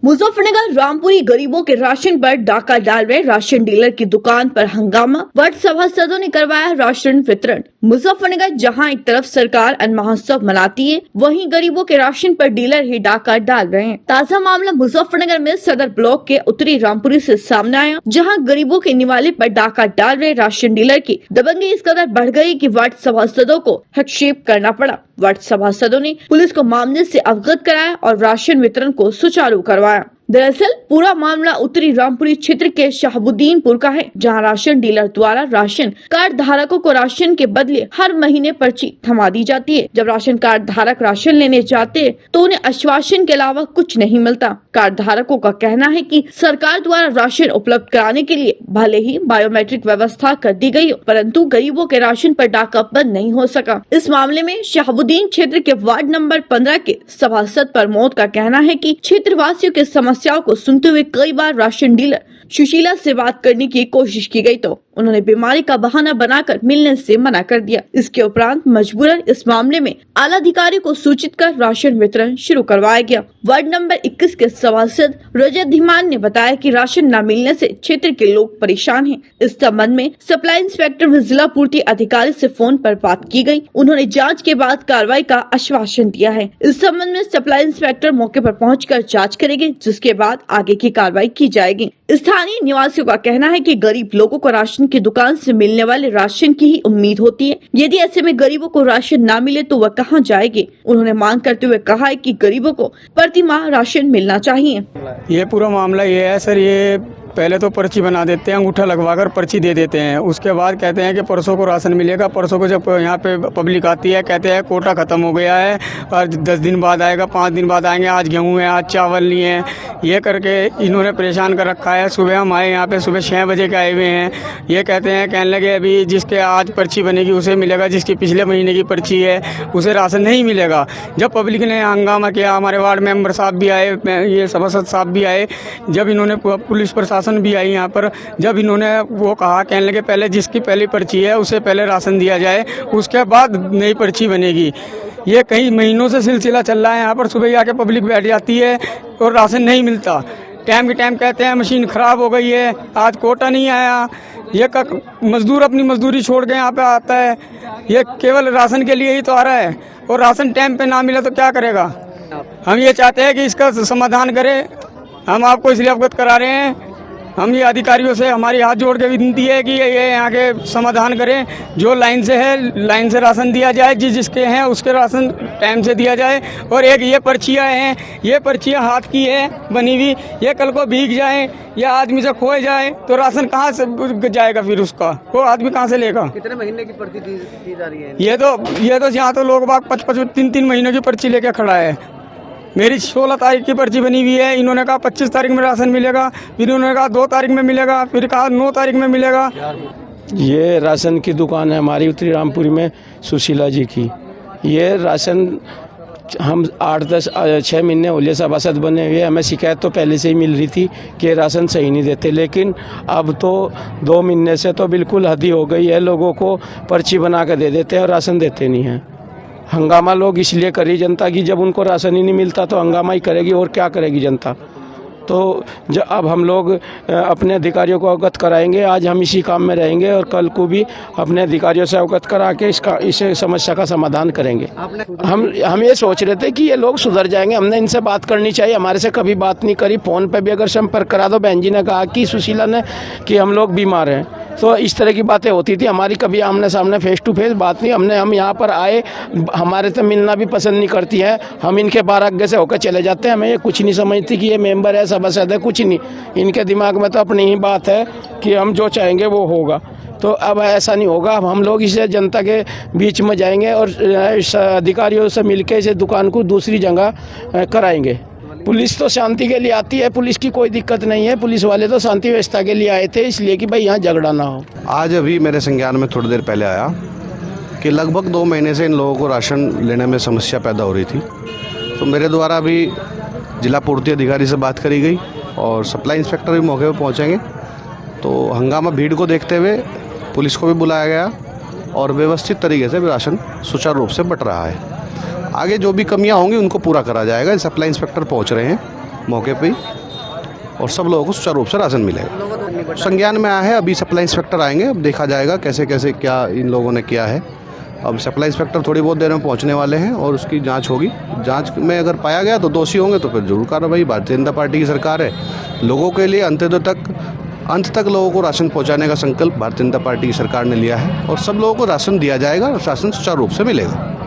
मुजफ्फरनगर रामपुरी गरीबों के राशन पर डाका डाल रहे राशन डीलर की दुकान पर हंगामा। वार्ड सभासदों ने करवाया राशन वितरण। मुजफ्फरनगर जहां एक तरफ सरकार अन्न महोत्सव मनाती है, वहीं गरीबों के राशन पर डीलर ही डाका डाल रहे हैं। ताजा मामला मुजफ्फरनगर में सदर ब्लॉक के उत्तरी रामपुरी से सामने आया, जहां गरीबों के निवाले पर डाका डाल रहे राशन डीलर की दबंगी इस कदर बढ़ गई कि वार्ड सभासदों को हस्तक्षेप करना पड़ा। वार्ड सभासदों ने पुलिस को मामले से अवगत कराया और राशन वितरण को सुचारू करवाया। दरअसल पूरा मामला उत्तरी रामपुरी क्षेत्र के शहाबुद्दीनपुर का है, जहां राशन डीलर द्वारा राशन कार्ड धारकों को राशन के बदले हर महीने पर्ची थमा दी जाती है। जब राशन कार्ड धारक राशन लेने जाते हैं तो उन्हें आश्वासन के अलावा कुछ नहीं मिलता। कार्ड धारकों का कहना है कि सरकार द्वारा राशन उपलब्ध कराने के लिए भले ही बायोमेट्रिक व्यवस्था कर दी गई हो, परंतु गरीबों के राशन पर डाका बंद नहीं हो सका। इस मामले में शहाबुद्दीन क्षेत्र के वार्ड नंबर 15 के सभासद प्रमोद का कहना है कि क्षेत्रवासियों के समस्याओं को सुनते हुए कई बार राशन डीलर सुशीला से बात करने की कोशिश की गई तो उन्होंने बीमारी का बहाना बनाकर मिलने से मना कर दिया। इसके उपरांत मजबूरन इस मामले में आला अधिकारी को सूचित कर राशन वितरण शुरू करवाया गया। वार्ड नंबर 21 के सभासद रजत धीमान ने बताया कि राशन न मिलने से क्षेत्र के लोग परेशान हैं। इस संबंध में सप्लाई इंस्पेक्टर व जिला पूर्ति अधिकारी से फोन पर बात की गई। उन्होंने जांच के बाद कार्रवाई का आश्वासन दिया है। इस संबंध में सप्लाई इंस्पेक्टर मौके पर पहुंचकर जांच करेंगे, जिसके बाद आगे की कार्रवाई की जाएगी। स्थानीय निवासियों का कहना है कि गरीब लोगों को राशन की दुकान से मिलने वाले राशन की ही उम्मीद होती है। यदि ऐसे में गरीबों को राशन ना मिले तो वह कहां जाएंगे। उन्होंने मांग करते हुए कहा है कि गरीबों को प्रति माह राशन मिलना चाहिए। ये पूरा मामला ये है सर, ये पहले तो पर्ची बना देते हैं, अंगूठा लगवाकर पर्ची दे देते हैं। उसके बाद कहते हैं कि परसों को राशन मिलेगा। परसों को जब यहाँ पे पब्लिक आती है कहते हैं कोटा खत्म हो गया है और 10 दिन बाद आएगा, 5 दिन बाद आएंगे, आज गेहूँ है, आज चावल नहीं है। ये करके इन्होंने परेशान कर रखा है। सुबह हम आए यहाँ पे, सुबह 6 बजे के आए हुए हैं। ये कहने लगे अभी जिसके आज पर्ची बनेगी उसे मिलेगा, जिसकी पिछले महीने की पर्ची है उसे राशन नहीं मिलेगा। जब पब्लिक ने हंगामा किया, हमारे वार्ड मेंबर साहब भी आए, ये सभासद साहब भी आए, जब इन्होंने पुलिस प्रशासन भी आई यहाँ पर, जब इन्होंने वो कहा, कहने लगे पहले जिसकी पहली पर्ची है उसे पहले राशन दिया जाए, उसके बाद नई पर्ची बनेगी। ये कई महीनों से सिलसिला चल रहा है। यहाँ पर सुबह आके पब्लिक बैठ जाती है और राशन नहीं मिलता। टाइम के टाइम कहते हैं मशीन खराब हो गई है, आज कोटा नहीं आया। ये मजदूर अपनी मजदूरी छोड़ के यहाँ पे आता है, ये केवल राशन के लिए ही तो आ रहा है और राशन टाइम पे ना मिला तो क्या करेगा। हम ये चाहते हैं कि इसका समाधान करें। हम आपको इसलिए अवगत करा रहे हैं। हम ये अधिकारियों से हमारी हाथ जोड़ के विनती है कि ये यहाँ के समाधान करें। जो लाइन से है लाइन से राशन दिया जाए, जिसके हैं उसके राशन टाइम से दिया जाए। और एक ये पर्चियाँ हैं, ये पर्चियाँ हाथ की है बनी हुई, ये कल को भीग जाए या आदमी से खोए जाए तो राशन कहाँ से जाएगा, फिर उसका वो आदमी कहाँ से लेगा। कितने महीने की पर्ची दी जा रही है? ये तो यहाँ तो लोग बाग 5-3 महीनों की पर्ची लेके खड़ा है। मेरी 16 तारीख की पर्ची बनी हुई है। इन्होंने कहा 25 तारीख में राशन मिलेगा, फिर इन्होंने कहा 2 तारीख में मिलेगा, फिर कहा 9 तारीख में मिलेगा। ये राशन की दुकान है हमारी उत्तरी रामपुरी में, सुशीला जी की। ये राशन हम 6 महीने होले सभासद बने हुए। हमें शिकायत तो पहले से ही मिल रही थी कि राशन सही नहीं देते, लेकिन अब तो 2 महीने से तो बिल्कुल हद ही हो गई है। लोगों को पर्ची बना कर दे देते हैं और राशन देते नहीं हैं। हंगामा लोग इसलिए करी जनता की, जब उनको राशन ही नहीं मिलता तो हंगामा ही करेगी, और क्या करेगी जनता। तो अब हम लोग अपने अधिकारियों को अवगत कराएंगे। आज हम इसी काम में रहेंगे और कल को भी अपने अधिकारियों से अवगत करा के इस समस्या का समाधान करेंगे। हम ये सोच रहे थे कि ये लोग सुधर जाएंगे। हमने इनसे बात करनी चाहिए, हमारे से कभी बात नहीं करी। फ़ोन पे भी अगर संपर्क करा दो, बहन जी ने कहा कि सुशीला ने कि हम लोग बीमार हैं, तो इस तरह की बातें होती थी। हमारी कभी आमने सामने फेस टू फेस बात नहीं। हम यहाँ पर आए, हमारे से मिलना भी पसंद नहीं करती हैं। हम इनके बारगे से होकर चले जाते हैं। हमें ये कुछ नहीं समझती कि ये मेंबर है, सभासद है, कुछ नहीं। इनके दिमाग में तो अपनी ही बात है कि हम जो चाहेंगे वो होगा। तो अब ऐसा नहीं होगा। हम लोग इसे जनता के बीच में जाएंगे और अधिकारियों से मिलकर इसे दुकान को दूसरी जगह कराएंगे। पुलिस तो शांति के लिए आती है, पुलिस की कोई दिक्कत नहीं है। पुलिस वाले तो शांति व्यवस्था के लिए आए थे, इसलिए कि भाई यहाँ झगड़ा ना हो। आज अभी मेरे संज्ञान में थोड़ी देर पहले आया कि लगभग 2 महीने से इन लोगों को राशन लेने में समस्या पैदा हो रही थी। तो मेरे द्वारा भी जिला पूर्ति अधिकारी से बात करी गई और सप्लाई इंस्पेक्टर भी मौके पर पहुँचेंगे। तो हंगामा भीड़ को देखते हुए पुलिस को भी बुलाया गया और व्यवस्थित तरीके से राशन सुचारू रूप से बट रहा है। आगे जो भी कमियां होंगी उनको पूरा करा जाएगा। सप्लाई इंस्पेक्टर पहुंच रहे हैं मौके पे ही, और सब लोगों को सुचारू रूप से राशन मिलेगा। संज्ञान में आया है, अभी सप्लाई इंस्पेक्टर आएंगे, अब देखा जाएगा कैसे कैसे क्या इन लोगों ने किया है। अब सप्लाई इंस्पेक्टर थोड़ी बहुत देर में पहुंचने वाले हैं और उसकी जांच होगी। जांच में अगर पाया गया तो दोषी होंगे तो फिर जरूर कार्रवाई। भारतीय जनता पार्टी की सरकार है, लोगों के लिए अंत तक लोगों को राशन पहुंचाने का संकल्प भारतीय जनता पार्टी की सरकार ने लिया है और सब लोगों को राशन दिया जाएगा और राशन सुचारू रूप से मिलेगा।